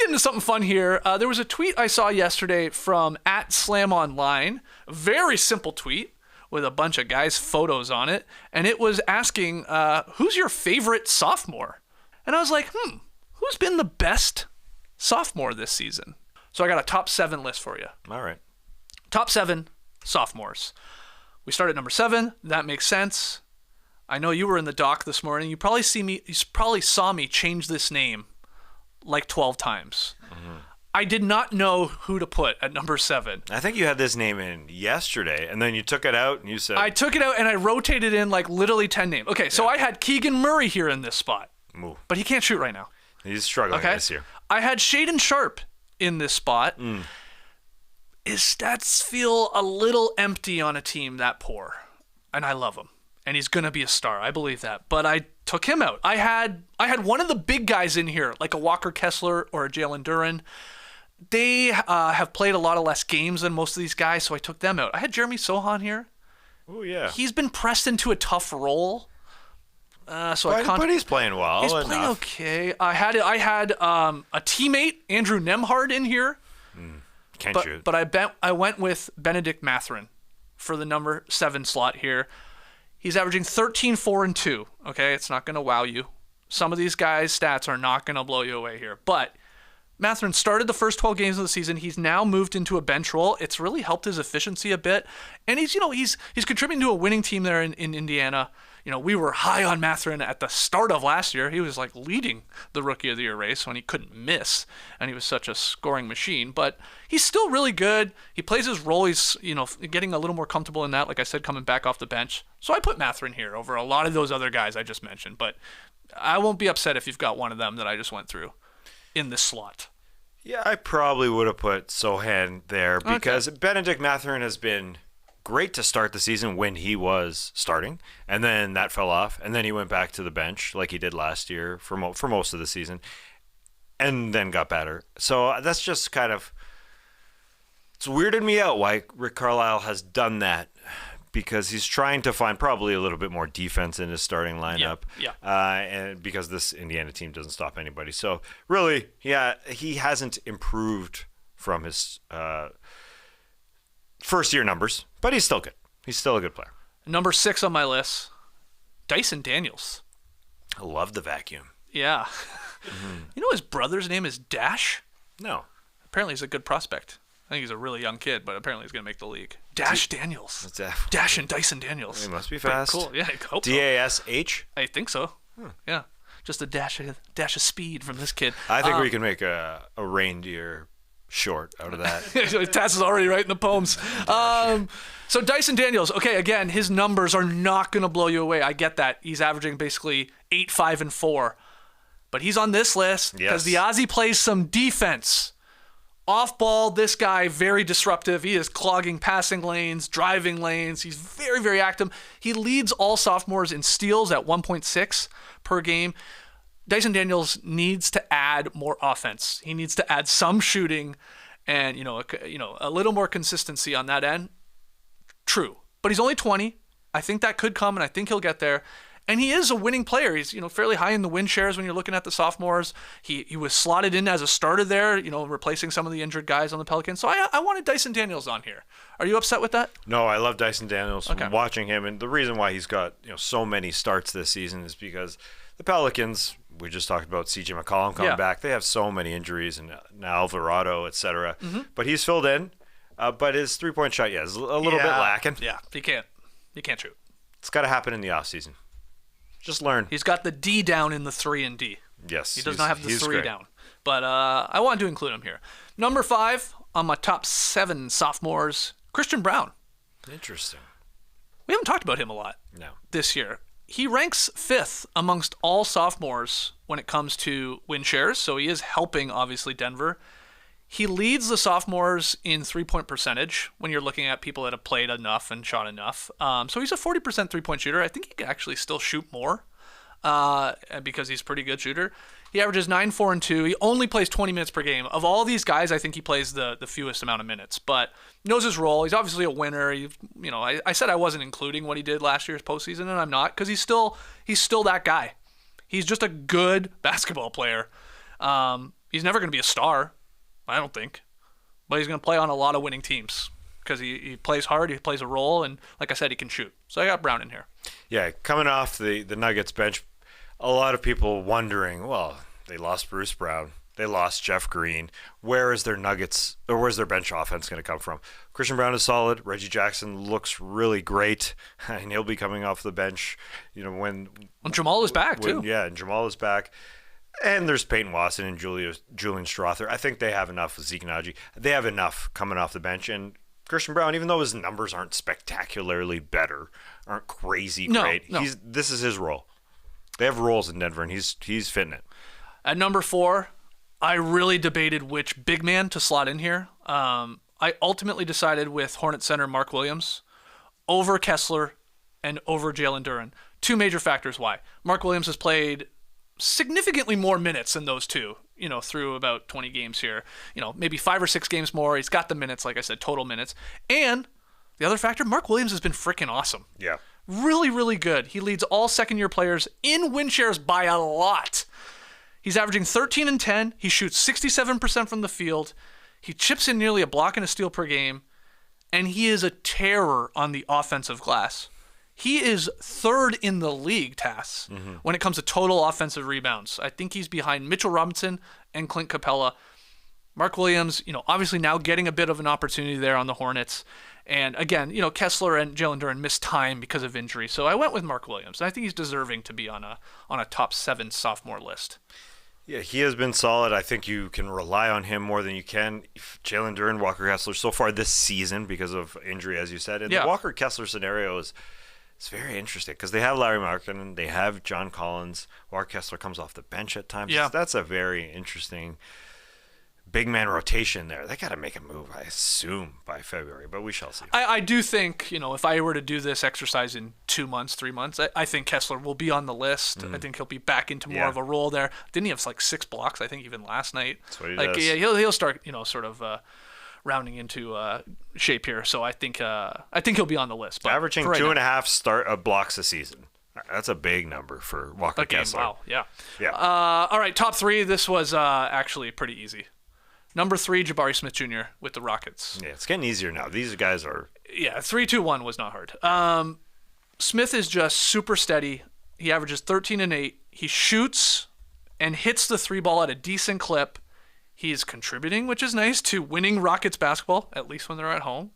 get into something fun here. There was a tweet I saw yesterday from @SlamOnline. A very simple tweet with a bunch of guys' photos on it. And it was asking, who's your favorite sophomore? And I was like, who's been the best sophomore this season? So I got a top 7 list for you. All right. Top 7 sophomores. We start at number 7. That makes sense. I know you were in the dock this morning. You probably saw me change this name like 12 times. Mm-hmm. I did not know who to put at number 7. I think you had this name in yesterday, and then you took it out and you said... I took it out and I rotated in like literally 10 names. Okay, so I had Keegan Murray here in this spot. Ooh. But he can't shoot right now. He's struggling this year. I had Shaden Sharp in this spot. His stats feel a little empty on a team that poor. And I love him. And he's going to be a star. I believe that. But I took him out. I had one of the big guys in here, like a Walker Kessler or a Jalen Duren. They have played a lot of less games than most of these guys, so I took them out. I had Jeremy Sohan here. Oh, yeah. He's been pressed into a tough role. But he's playing well. He's playing okay. I had a teammate, Andrew Nemhard, in here. Can't shoot. But I went with Benedict Mathurin for the number 7 slot here. He's averaging 13, 4, and 2. Okay, it's not going to wow you. Some of these guys' stats are not going to blow you away here. But Mathurin started the first 12 games of the season. He's now moved into a bench role. It's really helped his efficiency a bit. And he's contributing to a winning team there in Indiana. We were high on Mathurin at the start of last year. He was like leading the Rookie of the Year race when he couldn't miss, and he was such a scoring machine. But he's still really good. He plays his role. He's getting a little more comfortable in that, like I said, coming back off the bench. So I put Mathurin here over a lot of those other guys I just mentioned. But I won't be upset if you've got one of them that I just went through in this slot. Yeah, I probably would have put Sohan there because Benedict Mathurin has been great to start the season when he was starting, and then that fell off, and then he went back to the bench like he did last year for most of the season, and then got better. So that's just it's weirded me out why Rick Carlisle has done that, because he's trying to find probably a little bit more defense in his starting lineup. Yeah. And because this Indiana team doesn't stop anybody. So really, he hasn't improved from his first year numbers, but he's still good. He's still a good player. Number 6 on my list, Dyson Daniels. I love the vacuum. Yeah. You know his brother's name is Dash? No. Apparently he's a good prospect. I think he's a really young kid, but apparently he's going to make the league. Dash Daniels. What's that? Dash and Dyson Daniels. He must be fast. Pretty cool. Yeah, I hope so. D-A-S-H? I think so. Yeah. Just a dash of speed from this kid. I think we can make a reindeer short out of that. Taz is already writing the poems. So Dyson Daniels, okay, again, his numbers are not going to blow you away. I get that. He's averaging basically 8, 5, and 4. But he's on this list because the Aussie plays some defense. Off ball, this guy, very disruptive. He is clogging passing lanes, driving lanes. He's very, very active. He leads all sophomores in steals at 1.6 per game. Dyson Daniels needs to add more offense. He needs to add some shooting and, a little more consistency on that end. True. But he's only 20. I think that could come, and I think he'll get there. And he is a winning player. He's, fairly high in the win shares when you're looking at the sophomores. He was slotted in as a starter there, replacing some of the injured guys on the Pelicans. So I wanted Dyson Daniels on here. Are you upset with that? No, I love Dyson Daniels. Okay. Watching him, and the reason why he's got so many starts this season is because the Pelicans, we just talked about C.J. McCollum coming back. They have so many injuries, and now Alvarado, et cetera. Mm-hmm. But he's filled in. But his three-point shot, is a little bit lacking. Yeah, he can't shoot. It's got to happen in the offseason. Just learn. He's got the D down in the 3 and D. Yes. He does not have the 3 down. But I wanted to include him here. Number 5 on my top 7 sophomores, Christian Brown. Interesting. We haven't talked about him a lot this year. He ranks 5th amongst all sophomores when it comes to win shares, so he is helping, obviously, Denver. He leads the sophomores in three-point percentage when you're looking at people that have played enough and shot enough. So he's a 40% three-point shooter. I think he could actually still shoot more because he's a pretty good shooter. He averages 9, 4, and 2. He only plays 20 minutes per game. Of all these guys, I think he plays the fewest amount of minutes, but knows his role. He's obviously a winner. I said I wasn't including what he did last year's postseason, and I'm not, because he's still that guy. He's just a good basketball player. He's never going to be a star, I don't think. But he's going to play on a lot of winning teams because he plays hard, he plays a role, and like I said, he can shoot. So I got Brown in here. Yeah, coming off the Nuggets bench, a lot of people wondering, well, they lost Bruce Brown. They lost Jeff Green. Where is their Nuggets, or where's their bench offense going to come from? Christian Brown is solid. Reggie Jackson looks really great, and he'll be coming off the bench. When Jamal is back too. Yeah, and Jamal is back. And there's Peyton Watson and Julian Strother. I think they have enough with Zeke Naji. They have enough coming off the bench. And Christian Brown, even though his numbers aren't spectacularly better, aren't crazy great, no. This is his role. They have roles in Denver, and he's fitting it. At number 4, I really debated which big man to slot in here. I ultimately decided with Hornet center Mark Williams over Kessler and over Jalen Duren. 2 major factors why. Mark Williams has played significantly more minutes than those two, through about 20 games here. Maybe 5 or 6 games more. He's got the minutes, like I said, total minutes. And the other factor, Mark Williams has been freaking awesome. Yeah. Really, really good. He leads all second-year players in win shares by a lot. He's averaging 13 and 10. He shoots 67% from the field. He chips in nearly a block and a steal per game. And he is a terror on the offensive glass. He is 3rd in the league, Tass, when it comes to total offensive rebounds. I think he's behind Mitchell Robinson and Clint Capella. Mark Williams, obviously now getting a bit of an opportunity there on the Hornets. And again, Kessler and Jalen Duren missed time because of injury. So I went with Mark Williams. And I think he's deserving to be on a top 7 sophomore list. Yeah, he has been solid. I think you can rely on him more than you can. Jalen Duren, Walker Kessler, so far this season because of injury, as you said. And the Walker Kessler scenario is very interesting because they have Larry Markkinen, they have John Collins. Walker Kessler comes off the bench at times. Yeah. That's a very interesting big man rotation there. They got to make a move, I assume, by February, but we shall see. I do think, if I were to do this exercise in 2 months, 3 months, I think Kessler will be on the list. I think he'll be back into more of a role there. Didn't he have 6 blocks, I think, even last night? That's what he does. Yeah, he'll start, sort of rounding into shape here. So I think he'll be on the list. But averaging right 2.5 blocks a season. That's a big number for Walker Kessler. Wow, yeah. Yeah. All right, top 3. This was actually pretty easy. Number 3, Jabari Smith Jr. with the Rockets. Yeah, it's getting easier now. These guys are... Yeah, 3-2-1 was not hard. Smith is just super steady. He averages 13 and 8. He shoots and hits the 3 ball at a decent clip. He is contributing, which is nice, to winning Rockets basketball, at least when they're at home.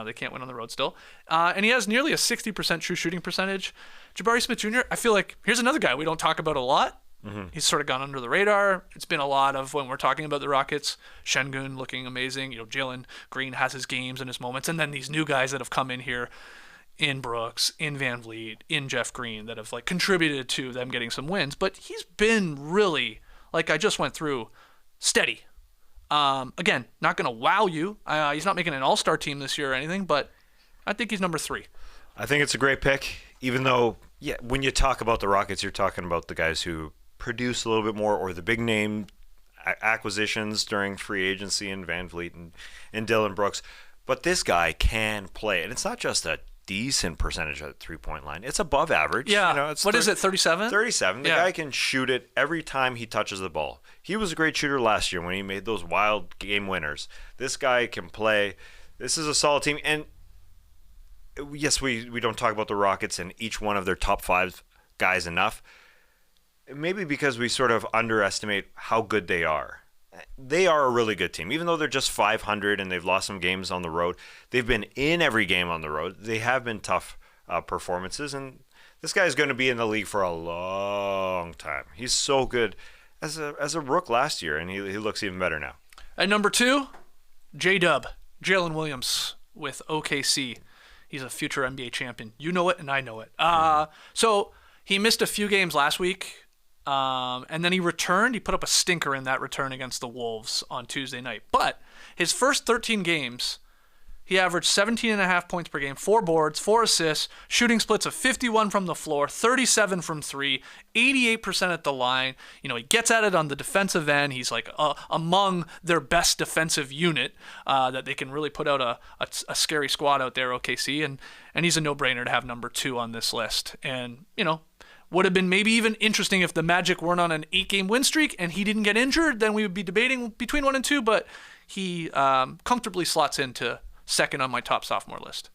They can't win on the road still. And he has nearly a 60% true shooting percentage. Jabari Smith Jr., I feel like, here's another guy we don't talk about a lot. He's sort of gone under the radar. It's been a lot of when we're talking about the Rockets, Şengün looking amazing. Jalen Green has his games and his moments. And then these new guys that have come in here, in Brooks, in Van Vliet, in Jeff Green, that have contributed to them getting some wins. But he's been really, like I just went through, steady. Again, not going to wow you. He's not making an all-star team this year or anything, but I think he's number 3. I think it's a great pick, even though, when you talk about the Rockets, you're talking about the guys who produce a little bit more, or the big name acquisitions during free agency in Van Vliet and Dylan Brooks. But this guy can play, and it's not just a decent percentage at the 3-point line. It's above average. Yeah. It's what is it, 37? 37. The guy can shoot it every time he touches the ball. He was a great shooter last year when he made those wild game winners. This guy can play. This is a solid team. And yes, we don't talk about the Rockets and each one of their top 5 guys enough. Maybe because we sort of underestimate how good they are. They are a really good team. Even though they're just 500 and they've lost some games on the road, they've been in every game on the road. They have been tough performances, and this guy is going to be in the league for a long time. He's so good as a rook last year, and he looks even better now. At number 2, J-Dub, Jalen Williams with OKC. He's a future NBA champion. You know it, and I know it. So he missed a few games last week. And then he returned. He put up a stinker in that return against the Wolves on Tuesday night. But his first 13 games, he averaged 17.5 points per game, 4 boards, 4 assists, shooting splits of 51 from the floor, 37 from 3, 88% at the line. He gets at it on the defensive end. He's among their best defensive unit that they can really put out a scary squad out there, OKC. And he's a no-brainer to have number 2 on this list. And, Would have been maybe even interesting if the Magic weren't on an 8-game win streak and he didn't get injured. Then we would be debating between 1 and 2, but he comfortably slots into second on my top sophomore list.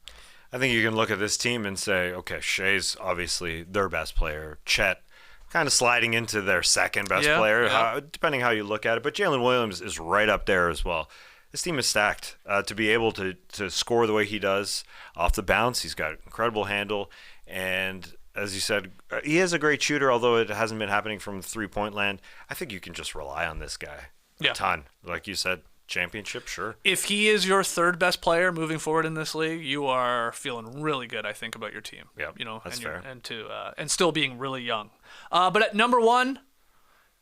I think you can look at this team and say, okay, Shea's obviously their best player. Chet kind of sliding into their second best player, depending how you look at it. But Jalen Williams is right up there as well. This team is stacked. To be able to score the way he does off the bounce, he's got incredible handle. And as you said, he is a great shooter, although it hasn't been happening from three-point land. I think you can just rely on this guy a ton. Like you said, championship, sure. If he is your third best player moving forward in this league, you are feeling really good, I think, about your team. Yeah, that's fair. And still being really young. But at number 1,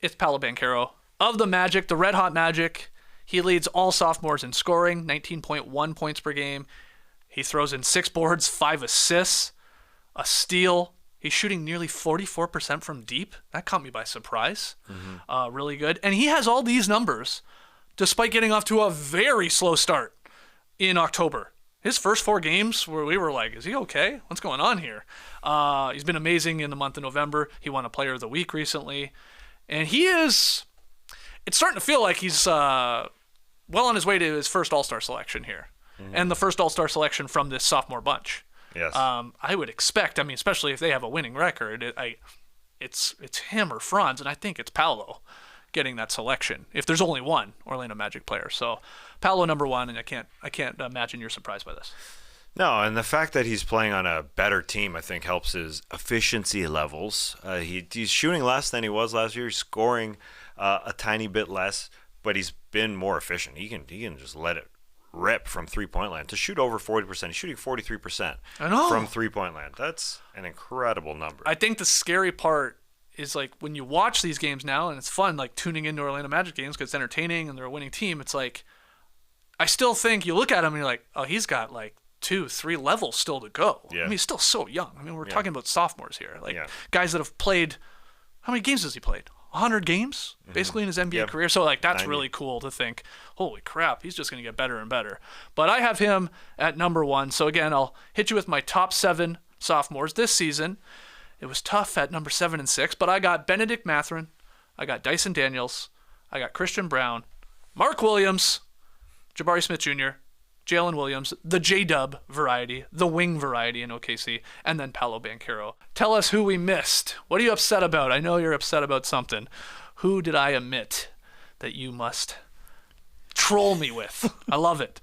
it's Paolo Banchero of the Magic, the Red Hot Magic. He leads all sophomores in scoring, 19.1 points per game. He throws in 6 boards, 5 assists, a steal. He's shooting nearly 44% from deep. That caught me by surprise. Really good. And he has all these numbers despite getting off to a very slow start in October. His first 4 games where we were like, is he okay? What's going on here? He's been amazing in the month of November. He won a Player of the Week recently. And it's starting to feel like he's well on his way to his first All-Star selection here. And the first All-Star selection from this sophomore bunch. Yes. I would expect, especially if they have a winning record, it's him or Franz, and I think it's Paolo getting that selection if there's only one Orlando Magic player. So Paolo number 1, and I can't imagine you're surprised by this. No, and the fact that he's playing on a better team, I think, helps his efficiency levels. He's shooting less than he was last year. He's scoring a tiny bit less, but he's been more efficient. He can just let it rip from three-point land. To shoot over 40%, he's shooting 43% from three-point land. That's an incredible number. I think the scary part is like when you watch these games now, and it's fun, like tuning into Orlando Magic games because it's entertaining and they're a winning team. It's like I still think you look at him and you're like, oh, he's got like 2-3 levels still to go. Yeah. He's still so young. We're talking about sophomores here, like guys that have played. How many games has he played? 100 games basically in his NBA career. So like that's 90. really cool to think, holy crap, he's just going to get better and better. But I have him at number 1. So again, I'll hit you with my top 7 sophomores this season. It was tough at number 7 and 6, but I got Benedict Mathurin, I got Dyson Daniels, I got Christian Brown, Mark Williams, Jabari Smith Jr., Jalen Williams, the J-Dub variety, the wing variety in OKC, and then Paolo Banchero. Tell us who we missed. What are you upset about? I know you're upset about something. Who did I omit that you must troll me with? I love it.